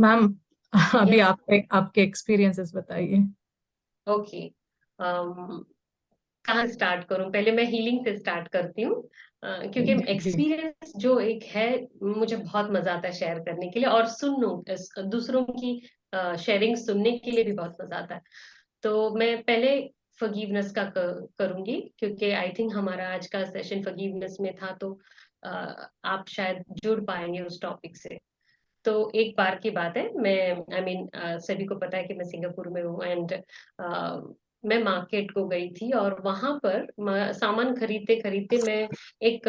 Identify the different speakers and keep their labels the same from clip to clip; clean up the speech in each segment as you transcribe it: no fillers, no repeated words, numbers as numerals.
Speaker 1: Ma'am, अभी
Speaker 2: yes.
Speaker 1: आपके experiences बताइए।
Speaker 2: ओके। कहाँ स्टार्ट करूं? पहले मैं हीलिंग से स्टार्ट करती हूँ। क्योंकि
Speaker 1: जी जी।
Speaker 2: एक्सपीरियंस जो एक है, मुझे बहुत मजा आता है शेयर करने के लिए, और दूसरों की शेयरिंग सुनने के लिए भी बहुत मजा आता है। तो मैं पहले फॉरगिवनेस का करूंगी, क्योंकि आई थिंक हमारा आज का सेशन फॉरगिवनेस में था, तो आप शायद जुड़ पाएंगे उस टॉपिक से। तो एक बार की बात है, मैं सभी को पता है कि मैं सिंगापुर में हूँ, एंड मैं मार्केट को गई थी, और वहां पर सामान खरीदते खरीदते मैं एक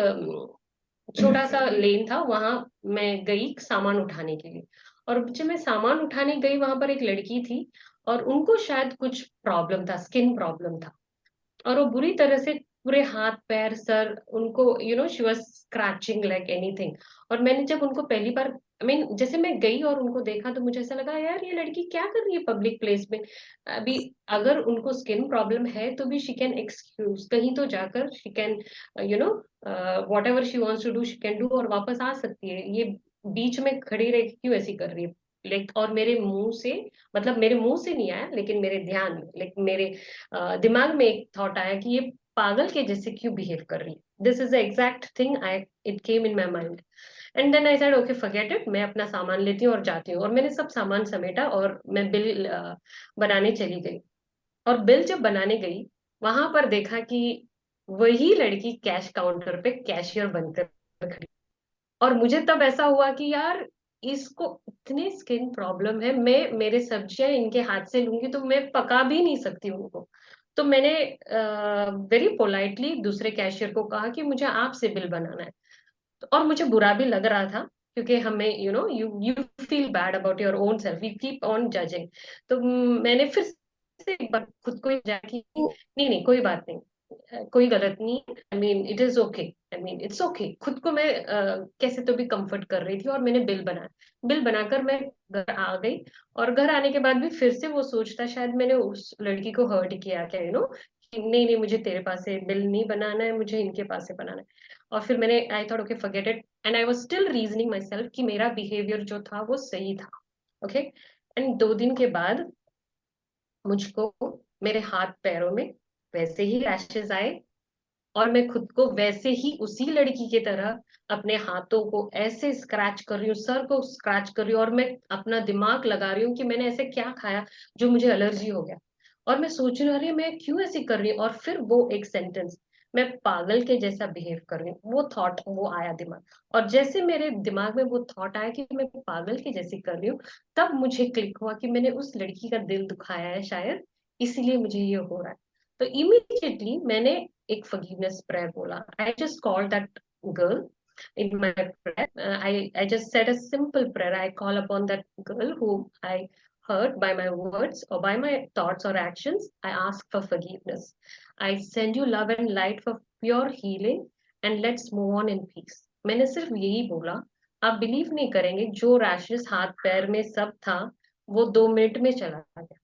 Speaker 2: छोटा सा लेन था, वहां मैं गई सामान उठाने के लिए। और जब मैं सामान उठाने गई, वहां पर एक लड़की थी, और उनको शायद कुछ प्रॉब्लम था, स्किन प्रॉब्लम था। और वो बुरी तरह से पूरे हाथ पैर सर उनको, she was scratching like anything. और मैंने जब उनको पहली बार, जैसे मैं गई और उनको देखा, तो मुझे ऐसा लगा, यार ये लड़की क्या कर रही है पब्लिक प्लेस में। अभी अगर उनको स्किन प्रॉब्लम है तो भी शी कैन एक्सक्यूज, कहीं तो जाकर she can, you know whatever she wants to do she can do, और वापस आ सकती है। ये बीच में खड़ी रह के क्यों ऐसी कर रही है? लाइक, और मेरे मुंह से, मतलब मेरे मुंह से नहीं आया, लेकिन मेरे ध्यान में, लाइक मेरे दिमाग में एक थॉट आया कि ये पागल के जैसे क्यों बिहेव कर रही है। This is the exact thing I it came in my mind. And then I said okay forget it, मैं अपना सामान लेती हूँ और जाती हूँ। और मैंने सब सामान समेटा, और मैं बिल बनाने चली गई। और बिल जब बनाने गई, वहां पर देखा कि वही लड़की कैश काउंटर पे कैशियर बनकर खड़ी। और मुझे तब ऐसा हुआ कि यार, इसको इतने स्किन प्रॉब्लम है, मैं मेरे सब्जियां इनके हाथ से लूंगी तो मैं पका भी नहीं सकती उनको। तो मैंने वेरी पोलाइटली दूसरे कैशियर को कहा कि मुझे आपसे बिल बनाना है। और मुझे बुरा भी लग रहा था, क्योंकि हमें, you you feel bad about your own self, you keep on judging. तो मैंने फिर से एक बार खुद को जाना कि नहीं नहीं, कोई बात नहीं, कोई गलत नहीं। It is okay, it's okay. खुद को मैं कैसे तो भी कंफर्ट कर रही थी, और मैंने बिल बनाया। बिल बनाकर मैं घर आ गई। और घर आने के बाद भी फिर से वो सोचता, शायद मैंने उस लड़की को हर्ट किया क्या, नहीं नहीं, मुझे तेरे पास से बिल नहीं बनाना है, मुझे इनके पास से बनाना है। और फिर मैंने, I thought okay forget it, and I was still reasoning my self कि मेरा बिहेवियर जो था वो सही था। ओके। एंड 2 दिन के बाद मुझको मेरे हाथ पैरों में वैसे ही रैशेज आए, और मैं खुद को वैसे ही उसी लड़की की तरह अपने हाथों को ऐसे स्क्रैच कर रही हूँ, सर को स्क्रैच कर रही हूँ, और मैं अपना दिमाग लगा रही हूँ कि मैंने ऐसे क्या खाया जो मुझे एलर्जी हो गया। और मैं सोच रही हूँ, अरे मैं क्यों ऐसी कर रही हूँ। और फिर वो एक सेंटेंस, मैं पागल के जैसा बिहेव कर रही हूँ, वो थॉट वो आया दिमाग। और जैसे मेरे दिमाग में वो थॉट आया कि मैं पागल के जैसी कर रही हूँ, तब मुझे क्लिक हुआ कि मैंने उस लड़की का दिल दुखाया है शायद, इसीलिए मुझे ये हो रहा है। तो इमीडिएटली मैंने एक forgiveness prayer bola. I just called that girl in my prayer. I just said a simple prayer. I call upon that girl whom I hurt by my words or by my thoughts or actions. I ask for forgiveness. I send you love and light for pure healing, and let's move on in peace. मैंने सिर्फ यही बोला। आप believe नहीं करेंगे, जो rashes हाथ पैर में सब था, वो 2 मिनट में चला गया।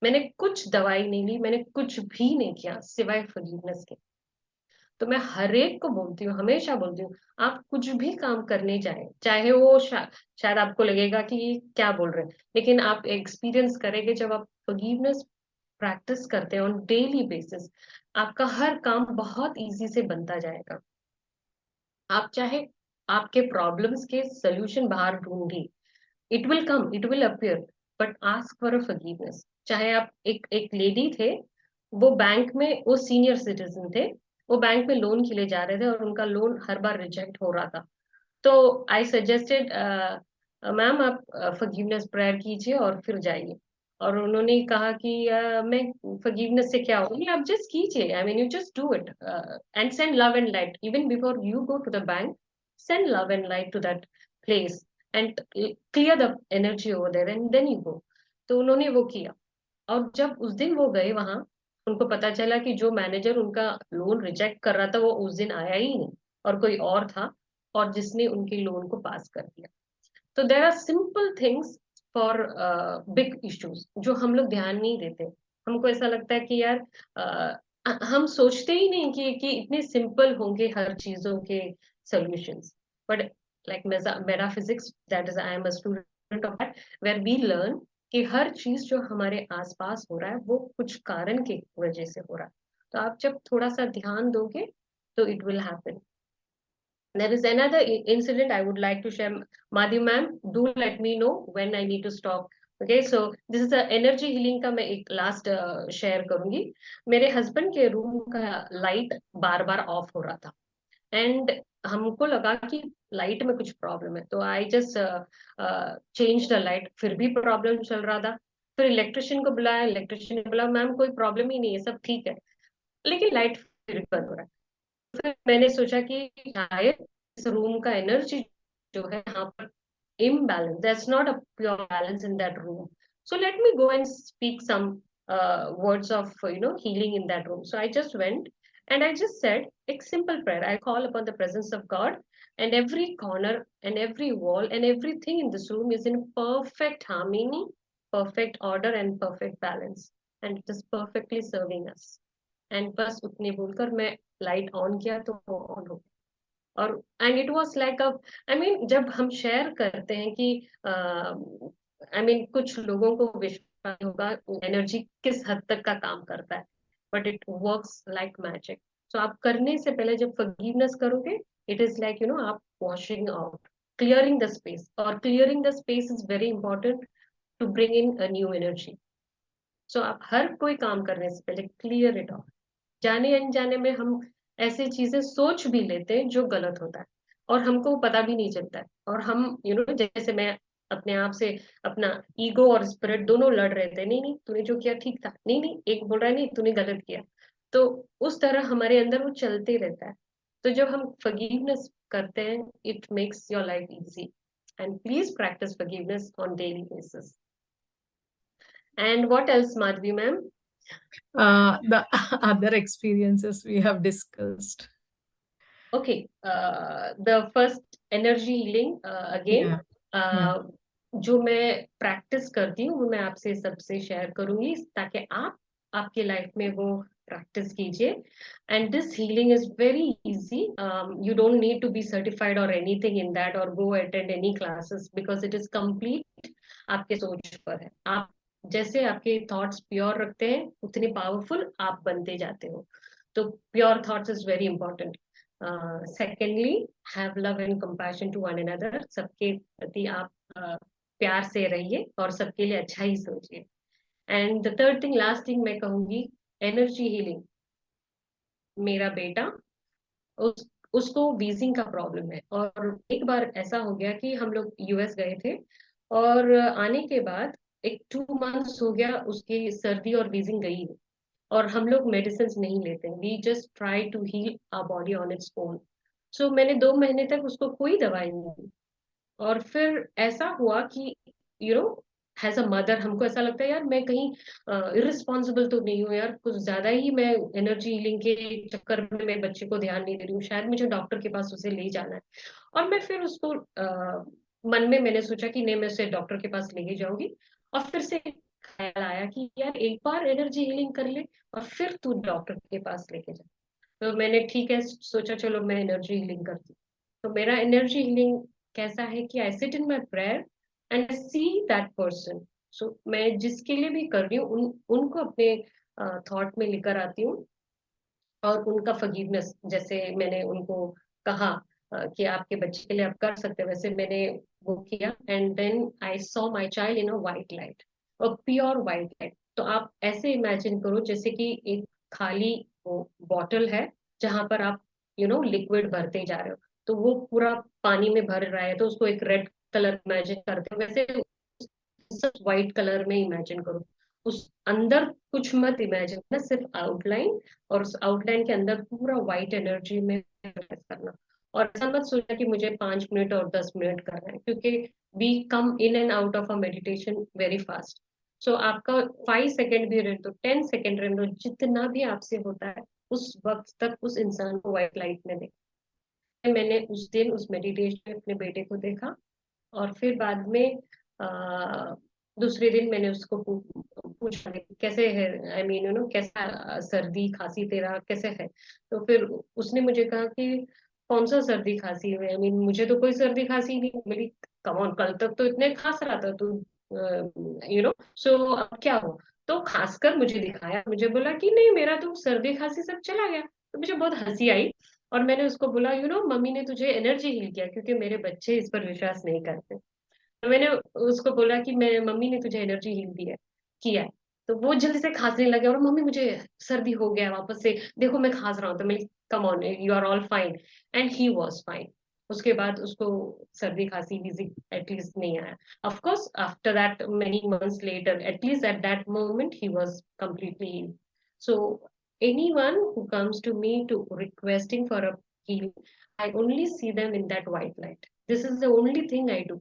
Speaker 2: मैंने कुछ दवाई नहीं ली, मैंने कुछ भी नहीं किया सिवाय फॉरगिवनेस के। तो मैं हर एक को बोलती हूँ, हमेशा बोलती हूँ, आप कुछ भी काम करने जाए, चाहे वो शायद आपको लगेगा कि ये क्या बोल रहे हैं, लेकिन आप एक्सपीरियंस करेंगे जब आप फॉरगिवनेस प्रैक्टिस करते हैं ऑन डेली बेसिस, आपका हर काम बहुत इजी से बनता जाएगा। आप चाहे आपके प्रॉब्लम्स के सोल्यूशन बाहर ढूंढिए, it will come, it will appear, but ask for a forgiveness. चाहे आप, एक एक लेडी थे, वो बैंक में, वो सीनियर सिटीजन थे, वो बैंक में लोन के लिए जा रहे थे, और उनका लोन हर बार रिजेक्ट हो रहा था। तो आई सजेस्टेड, मैम आप फॉरगिवनेस प्रेयर कीजिए और फिर जाइए। और उन्होंने कहा कि मैं फॉरगिवनेस से क्या होगा, आप जस्ट कीजिए, you just do it, and send love and light even before you go to the bank. Send love and light to that place, and clear the energy over there, and then you go. तो उन्होंने वो किया। और जब उस दिन वो गए वहां, उनको पता चला कि जो मैनेजर उनका लोन रिजेक्ट कर रहा था वो उस दिन आया ही नहीं, और कोई और था, और जिसने उनके लोन को पास कर दिया। तो there are simple things for big issues जो हम लोग ध्यान नहीं देते। हमको ऐसा लगता है कि यार, हम सोचते ही नहीं कि इतने सिंपल होंगे हर चीजों के solutions. But like metaphysics, that is I am a student of that where we learn कि हर चीज जो हमारे आसपास हो रहा है वो कुछ कारण की वजह से हो रहा है। तो आप जब थोड़ा सा ध्यान दोगे तो it will happen. There is another incident I would like to share. Madhu ma'am, do let me know when I need to stop. Okay, so this is a energy healing का मैं एक लास्ट शेयर करूंगी। मेरे husband के room का light bar bar of हो रहा था एंड हमको लगा कि लाइट में कुछ प्रॉब्लम है, तो I just change the light, फिर भी प्रॉब्लम चल रहा था। फिर इलेक्ट्रिशियन को बुलाया, इलेक्ट्रिशियन ने बोला मैम कोई प्रॉब्लम ही नहीं है, सब ठीक है, लेकिन लाइट फिर भी बंद हो रहा है। फिर मैंने सोचा कि शायद इस रूम का एनर्जी जो है यहाँ पर imbalance, there's not a pure balance in that room, so let me go and speak some words of healing in that room. So I just went and I just said a simple prayer. I call upon the presence of God, and every corner and every wall and everything in this room is in perfect harmony, perfect order and perfect balance, and it is perfectly serving us. And बस उतने बोलकर मैं light on किया तो वो on हो गया। और and it was like a, I mean जब हम शेयर करते हैं कि आई मीन कुछ लोगों को विश्वास होगा एनर्जी किस हद तक का काम करता है, but it works like magic. So आप करने से पहले जब फॉरगिवनेस करोगे, इट इज लाइक आप washing out, clearing the space, और clearing the space is very important to bring in a new energy. So आप हर कोई काम करने से पहले क्लियर इट आउट। जाने अनजाने में हम ऐसी चीजें सोच भी लेते हैं जो गलत होता है और हमको पता भी नहीं चलता है, और हम जैसे मैं अपने आप से अपना ईगो और स्पिरिट दोनों लड़ रहे थे, नहीं नहीं तूने जो किया ठीक था, नहीं नहीं एक बोल रहा है नहीं तूने गलत किया। तो उस तरह हमारे अंदर वो चलते रहता है। तो जब हम फॉरगिवनेस करते हैं, it makes your life easy, and please practice forgiveness on daily basis. And what else Madhavi ma'am?
Speaker 1: The other experiences we have discussed.
Speaker 2: Okay, the first energy healing again,
Speaker 1: Yeah, yeah.
Speaker 2: जो मैं practice करती हूँ वो मैं आपसे सबसे share करूंगी ताकि आप आपके लाइफ में वो प्रैक्टिस कीजिए। And this healing is very easy, you don't need to be certified और एनीथिंग इन दैट और go attend any classes, because it is complete आपके सोच पर है। आप जैसे आपके थॉट्स प्योर रखते हैं उतने पावरफुल आप बनते जाते हो। तो pure thoughts is very important. Secondly, have love and compassion to one another, सबके प्रति आप प्यार से रहिए और सबके लिए अच्छा ही सोचिए। And the third thing, last thing मैं कहूंगी, एनर्जी हीलिंग। मेरा बेटा, उसको वीजिंग का प्रॉब्लम है, और एक बार ऐसा हो गया कि हम लोग यूएस गए थे और आने के बाद एक 2 मंथ्स हो गया उसकी सर्दी और वीजिंग गई है, और हम लोग मेडिसिन नहीं लेते, we just try to heal our body on its own. So मैंने 2 महीने तक उसको कोई दवाई नहीं दी। और फिर ऐसा हुआ कि you know as a mother हमको ऐसा लगता है यार मैं कहीं इरिस्पॉन्सिबल तो नहीं हूँ यार, कुछ ज्यादा ही मैं एनर्जी हीलिंग के चक्कर में मैं बच्चे को ध्यान नहीं दे रही हूँ, शायद मुझे डॉक्टर के पास उसे ले जाना है। और मैं फिर उसको मन में मैंने सोचा कि नहीं मैं उसे डॉक्टर के पास लेके जाऊंगी। और फिर से ख्याल आया कि यार एक बार एनर्जी हीलिंग कर ले और फिर तू डॉक्टर के पास लेके जा। तो मैंने ठीक है सोचा चलो मैं एनर्जी हीलिंग करती हूँ। तो मेरा एनर्जी हीलिंग कैसा है कि I sit in my prayer and I see that person. So मैं जिसके लिए भी कर रही हूँ उनको अपने थॉट में लेकर आती हूँ, और उनका फॉरगिवनेस जैसे मैंने उनको कहा कि आपके बच्चे के लिए आप कर सकते हैं, वैसे मैंने वो किया। And then I saw my child in a white light, और प्योर वाइट लाइट। तो आप ऐसे इमेजिन करो जैसे कि एक खाली बॉटल है जहां पर आप लिक्विड भरते जा रहे हो, तो वो पूरा पानी में भर रहा है, तो उसको एक रेड कलर इमेजिन करते हो, वैसे सब व्हाइट कलर में इमेजिन करो। उस अंदर कुछ मत इमेजिन करना, सिर्फ आउटलाइन, और उस आउटलाइन के अंदर पूरा व्हाइट एनर्जी में रिफ्लेक्ट करना। और ऐसा मत सोचना कि मुझे 5 मिनट और 10 मिनट करना है, क्योंकि we come in and out of a meditation very fast. So आपका 5 सेकेंड भी रहे तो 10 सेकेंड रहे तो जितना भी आपसे होता है उस वक्त तक उस इंसान को व्हाइट लाइट में देखा। मैंने उस दिन उस मेडिटेशन में अपने बेटे को देखा, और फिर बाद में दूसरे दिन मैंने उसको पूछा कि कैसे है, आई मीन कैसा सर्दी खांसी तेरा कैसे है। तो फिर उसने मुझे कहा कि कौन सा सर्दी खांसी है, आई मीन मुझे तो कोई सर्दी खांसी नहीं मिली। कम ऑन, कल तक तो इतने खास रहा था तू, सो अब क्या हुआ? तो खासकर मुझे दिखाया, मुझे बोला कि नहीं, मेरा तो सर्दी खांसी सब चला गया। तो मुझे बहुत हंसी आई, और मैंने उसको बोला, मम्मी ने तुझे एनर्जी हील किया, क्योंकि मेरे बच्चे इस पर विश्वास नहीं करते। तो मैंने उसको बोला कि मैं मम्मी ने तुझे एनर्जी हील दिया किया है। तो वो जल्दी से खांसने लगे, और मम्मी मुझे सर्दी हो गया वापस से, देखो मैं खांस रहा हूँ। तो मैं, come on, you are all fine. And he was fine. उसके बाद उसको सर्दी खांसी विजिट एटलीस्ट नहीं आया। Of course after that many months later, at least at that moment he was completely healed. So anyone who comes to me to requesting for a healing, I only see them in that white light. This is the only thing I do.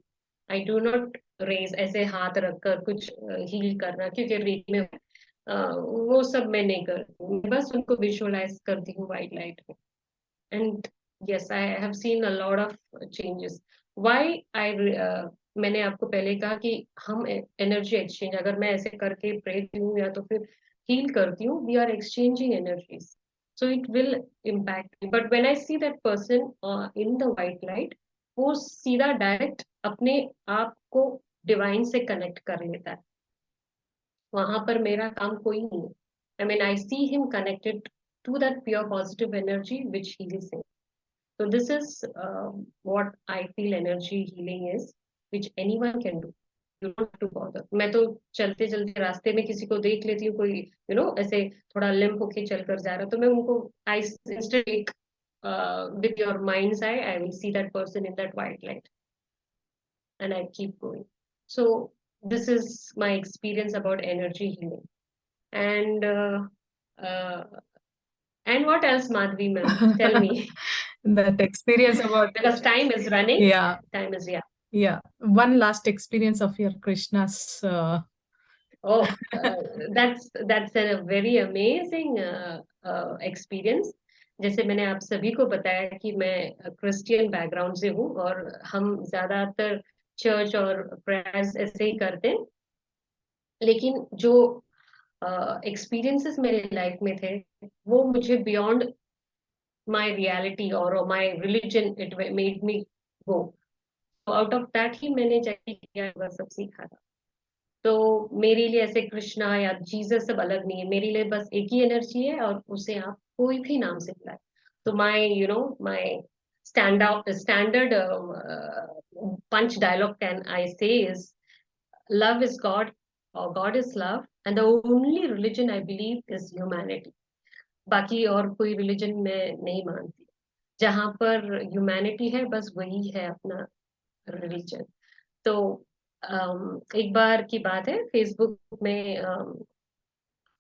Speaker 2: I do not raise, ऐसे हाथ रखकर कुछ heal करना, क्योंकि read में वो सब मैं नहीं करती हूँ। मैं बस उनको विजुअलाइज करती हूँ व्हाइट लाइट में। And yes, I have seen a lot of changes. Why I, मैंने आपको पहले कहा कि हम एनर्जी एक्सचेंज, अगर मैं ऐसे करके प्रेती हूँ या तो फिर हील करती हूँ, we are exchanging energies, so it will impact. But when I see that person in the white light, वो सीधा डायरेक्ट अपने आप को डिवाइन से कनेक्ट कर लेता है। वहां पर मेरा काम कोई नहीं है। I mean, I see him connected to that pure positive energy which heals him. So this is what I feel energy healing is, which anyone can do. You don't have to bother. मैं तो चलते चलते रास्ते में किसी को देख लेती हूँ, कोई ऐसे थोड़ा लिम्प होके चलकर जा रहा, तो मैं उनको, I instead with your mind's eye, I will see that person in that white light, and I keep going. So this is my experience about energy healing. And uh, and what else, Madhvi ma'am? Tell me.
Speaker 1: That experience about,
Speaker 2: Because time is running.
Speaker 1: yeah,
Speaker 2: Time is, yeah.
Speaker 1: yeah. One last experience of your Krishna's.
Speaker 2: Oh, that's a very amazing experience. जैसे मैंने आप सभी को बताया कि मैं Christian background से हूँ, और हम ज्यादातर चर्च और प्रेयर्स ऐसे ही करते हैं। लेकिन जो एक्सपीरियंसेस मेरे लाइफ में थे, वो मुझे बियॉन्ड माय रियलिटी और my religion, it made me go out of that. ही मैंने जाके किया, वह सब सीखा था। तो मेरे लिए ऐसे कृष्णा या जीसस सब अलग नहीं है, मेरे लिए बस एक ही एनर्जी है, और उसे आप कोई भी नाम से बुलाए। तो my standard punch dialogue can I say is, love is God, और God is love, and the only religion I believe is humanity. बाकी और कोई रिलीजन मैं नहीं मानती। जहां पर ह्यूमैनिटी है, बस वही है अपना रिलीजन। तो एक बार की बात है, फेसबुक में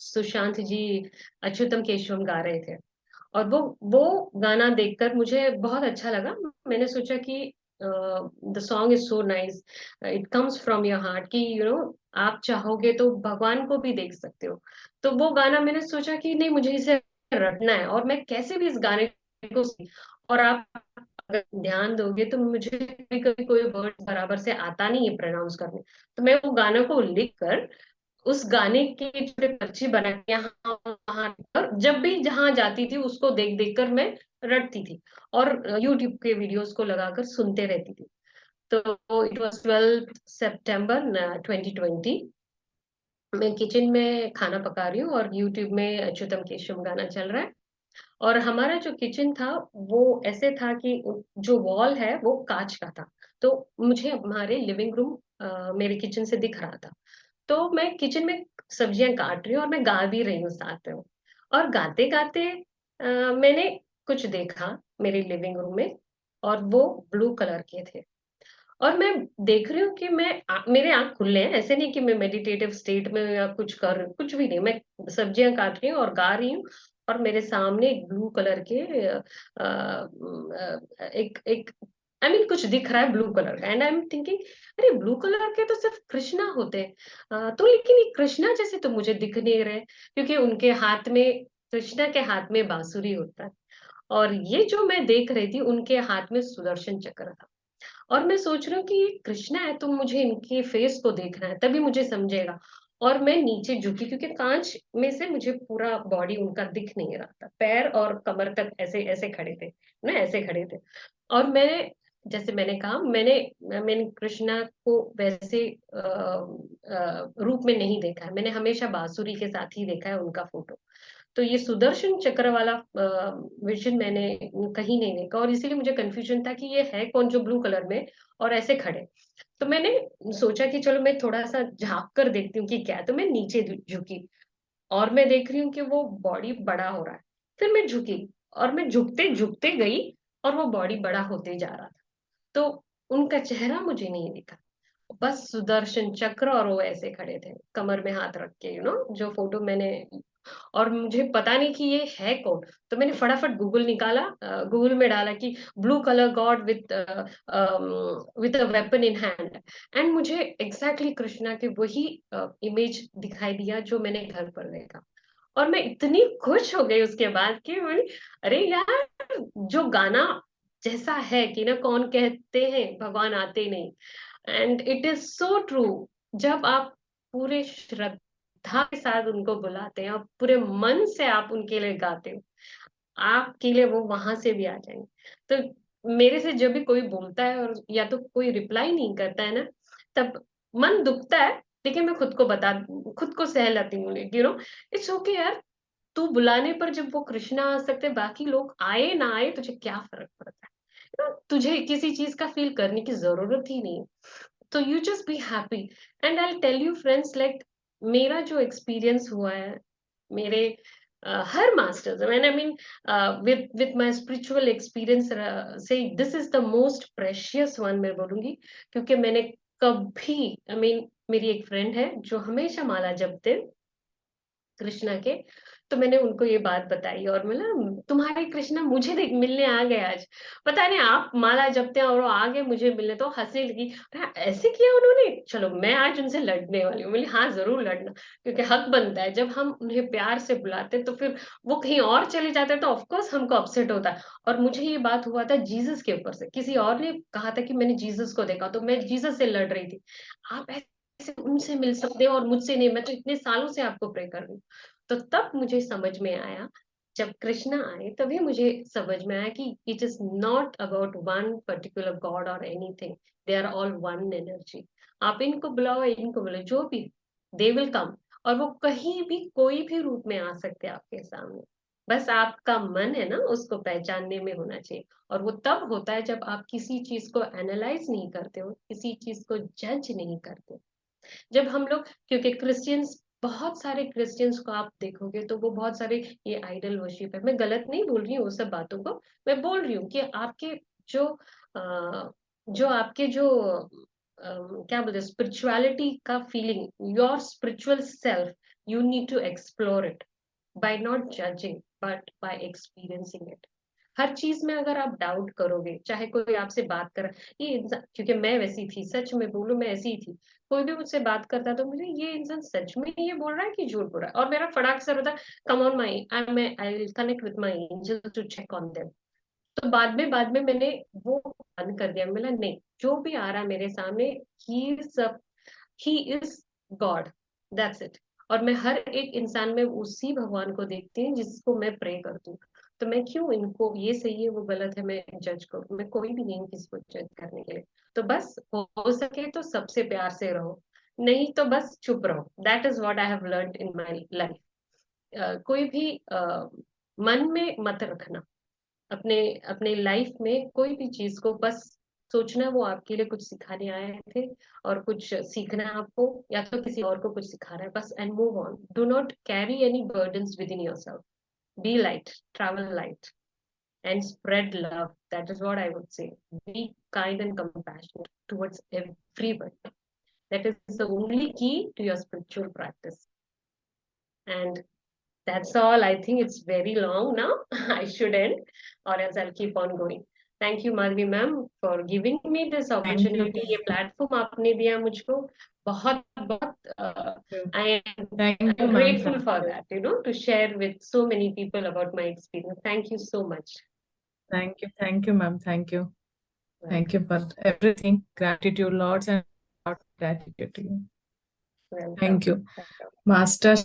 Speaker 2: सुशांत जी अच्युतम केशवम गा रहे थे, और वो गाना देखकर मुझे बहुत अच्छा लगा। मैंने सोचा कि the song is so nice, it comes from your heart, कि आप चाहोगे तो भगवान को भी देख सकते हो। तो वो गाना मैंने सोचा कि नहीं, मुझे इसे रटना है, और मैं कैसे भी इस गाने को, और आप अगर ध्यान दोगे तो मुझे कभी कभी कोई वर्ड बराबर से आता नहीं है प्रोनाउंस करने। तो मैं वो गाना को लिख कर, उस गाने के छोटे पर्चे बना के यहाँ वहां, और जब भी जहां जाती थी उसको देख देख कर मैं रटती थी, और यूट्यूब के वीडियोस को लगाकर सुनते रहती थी। तो इट वाज 12 सितंबर 2020। मैं किचन में खाना पका रही हूँ, और यूट्यूब में अच्युतम केशवम गाना चल रहा है। और हमारा जो किचन था, वो ऐसे था कि जो वॉल है वो कांच का था। तो मुझे हमारे लिविंग रूम मेरे किचन से दिख रहा था। तो मैं किचन में सब्जियां काट रही हूँ, और मैं गा भी रही हूँ साथ में। और गाते गाते मैंने कुछ देखा मेरे लिविंग रूम में, और वो ब्लू कलर के थे। और मैं देख रही हूँ कि मेरे आँख खुले हैं, ऐसे नहीं कि मैं मेडिटेटिव स्टेट में या कुछ भी नहीं, मैं सब्जियां काट रही हूँ और गा रही हूँ। और मेरे सामने एक ब्लू कलर के एक एक आई मीन कुछ दिख रहा है ब्लू कलर का, एंड आई एम थिंकिंग, अरे ब्लू कलर के तो सिर्फ कृष्णा होते हैं। तो लेकिन ये कृष्णा जैसे तो मुझे दिख नहीं रहे, क्योंकि उनके हाथ में, कृष्णा के हाथ में बांसुरी होता है, और ये जो मैं देख रही थी उनके हाथ में सुदर्शन चक्र था। और मैं सोच रही हूँ कि ये कृष्णा है, तो मुझे इनके फेस को देखना है, तभी मुझे समझेगा। और मैं नीचे झुकी, क्योंकि कांच में से मुझे पूरा बॉडी उनका दिख नहीं रहा था, पैर और कमर तक ऐसे ऐसे खड़े थे, ना ऐसे खड़े थे। और मैं जैसे मैंने कहा, मैंने कृष्णा को वैसे रूप में नहीं देखा है, मैंने हमेशा बांसुरी के साथ ही देखा है उनका फोटो। तो ये सुदर्शन चक्र वाला विजन मैंने कहीं नहीं देखा, और इसीलिए मुझे कंफ्यूजन था कि ये है कौन जो ब्लू कलर में और ऐसे खड़े। तो मैंने सोचा कि चलो मैं थोड़ा सा झांक कर देखती हूँ कि क्या है। तो मैं नीचे झुकी, और मैं देख रही हूँ कि वो बॉडी बड़ा हो रहा है। फिर मैं झुकी, और मैं झुकते झुकते गई, और वो बॉडी बड़ा होते जा रहा था। तो उनका चेहरा मुझे नहीं दिखा, बस सुदर्शन चक्र, और वो ऐसे खड़े थे कमर में हाथ रख के, जो फोटो मैंने। और मुझे पता नहीं कि ये है कौन। तो मैंने फटाफट गूगल निकाला, गूगल में डाला कि blue colour God with a weapon in hand, and मुझे एग्जैक्टली कृष्णा के वही इमेज दिखाई दिया जो मैंने घर पर देखा। और मैं इतनी खुश हो गई उसके बाद कि अरे यार, जो गाना जैसा है कि ना, कौन कहते हैं भगवान आते नहीं, and it is so true. जब आप पूरे श्रद्धा के साथ उनको बुलाते हैं और पूरे मन से आप उनके लिए गाते हो, आपके लिए वो वहां से भी आ जाएंगे। तो मेरे से जब भी कोई बोलता है और या तो कोई रिप्लाई नहीं करता है ना, तब मन दुखता है। लेकिन मैं खुद को सह लेती हूँ, इट्स ओके यार। तू बुलाने पर जब वो कृष्णा आ सकते, बाकी लोग आए ना आए, तुझे क्या फर्क पड़ता है? तुझे किसी चीज का फील करने की जरूरत ही नहीं। तो you just be happy. And I tell you friends, like मेरा जो एक्सपीरियंस हुआ है, मेरे हर मास्टर्स, मैंने I mean with my spiritual experience से, this is the most precious one, मैं बोलूंगी। क्योंकि मैंने कभी, आई मीन मेरी एक फ्रेंड है जो हमेशा माला जपते कृष्णा के, तो मैंने उनको ये बात बताई, और मतलब तुम्हारे कृष्णा मुझे देख मिलने आ गए आज। पता नहीं आप माला जपते हैं और वो आ गए मुझे मिलने, तो हंसने लगी। "हाँ, ऐसे किया उन्होंने, चलो मैं आज उनसे लड़ने वाली हूँ।" बोली हाँ, जरूर लड़ना, क्योंकि हक बनता है। जब हम उन्हें प्यार से बुलाते हैं, तो फिर वो कहीं और चले जाते हैं, तो ऑफकोर्स हमको अपसेट होता है। और मुझे ये बात हुआ था जीसस के ऊपर से, किसी और ने कहा था कि मैंने जीसस को देखा, तो मैं जीसस से लड़ रही थी। आप ऐसे उनसे मिल सकते हो और मुझसे नहीं, मैं तो इतने सालों से आपको प्रे कर रही हूँ। तो तब मुझे समझ में आया, जब कृष्णा आए तभी मुझे समझ में आया कि it is not about one particular god और anything, they are all one energy. आप इनको बुलाओ, इनको बुलाओ, जो भी, दे विल कम। और वो कहीं भी कोई भी रूप में आ सकते हैं आपके सामने। बस आपका मन है ना, उसको पहचानने में होना चाहिए। और वो तब होता है जब आप किसी चीज को एनालाइज नहीं करते हो, किसी चीज को जज नहीं करते। जब हम लोग, क्योंकि क्रिश्चियंस, बहुत सारे क्रिश्चियंस को आप देखोगे तो वो बहुत सारे, ये आइडल वर्शिप है, मैं गलत नहीं बोल रही हूँ उस सब बातों को। मैं बोल रही हूँ कि आपके जो जो आपके जो क्या बोलते हैं, स्पिरिचुअलिटी का feeling, your spiritual self, you need to explore it by not judging, but by experiencing it. हर चीज में अगर आप डाउट करोगे, चाहे कोई आपसे बात कर, ये इंसान, क्योंकि मैं वैसी थी, सच में बोलूं मैं ऐसी ही थी। कोई भी मुझसे बात करता तो मुझे, ये इंसान सच में ये बोल रहा है कि झूठ बोल रहा है, और मेरा फटाक से होता, come on my, I will connect with my angel to check on them. तो बाद में मैंने वो बंद कर दिया। मैंने नहीं, जो भी आ रहा है मेरे सामने, ही सब, he is God, that's it. और मैं हर एक इंसान में उसी भगवान को देखती हूँ जिसको मैं प्रे करती हूँ। तो मैं क्यों इनको, ये सही है वो गलत है, मैं जज करूँ? मैं कोई भी नहीं हूँ किसी को जज करने के लिए। तो बस हो सके तो सबसे प्यार से रहो, नहीं तो बस चुप रहो। That is what I have learned in my life. कोई भी मन में मत रखना। अपने अपने लाइफ में कोई भी चीज को बस सोचना वो आपके लिए कुछ सिखाने आए थे, और कुछ सीखना है आपको, या तो किसी और को कुछ सिखा रहा है, बस, and move on. Do not carry any burdens within yourself. Be light, travel light, and spread love. That is what I would say. Be kind and compassionate towards everyone. That is the only key to your spiritual practice. And that's all. I think it's very long now. I should end, or else I'll keep on going. Thank you, Madhvi ma'am, for giving me this
Speaker 1: Thank you.
Speaker 2: opportunity. ये platform आपने दिया मुझको, बहुत बहुत I
Speaker 1: Thank you,
Speaker 2: am
Speaker 1: ma'am.
Speaker 2: grateful for that, to share with so many people about my experience. Thank you so much.
Speaker 1: Thank you. Thank you, ma'am. Thank you. Thank you
Speaker 2: Welcome.
Speaker 1: for everything. Gratitude, lots and lots of gratitude to you.
Speaker 2: Welcome.
Speaker 1: Thank you.
Speaker 2: Welcome.
Speaker 1: Master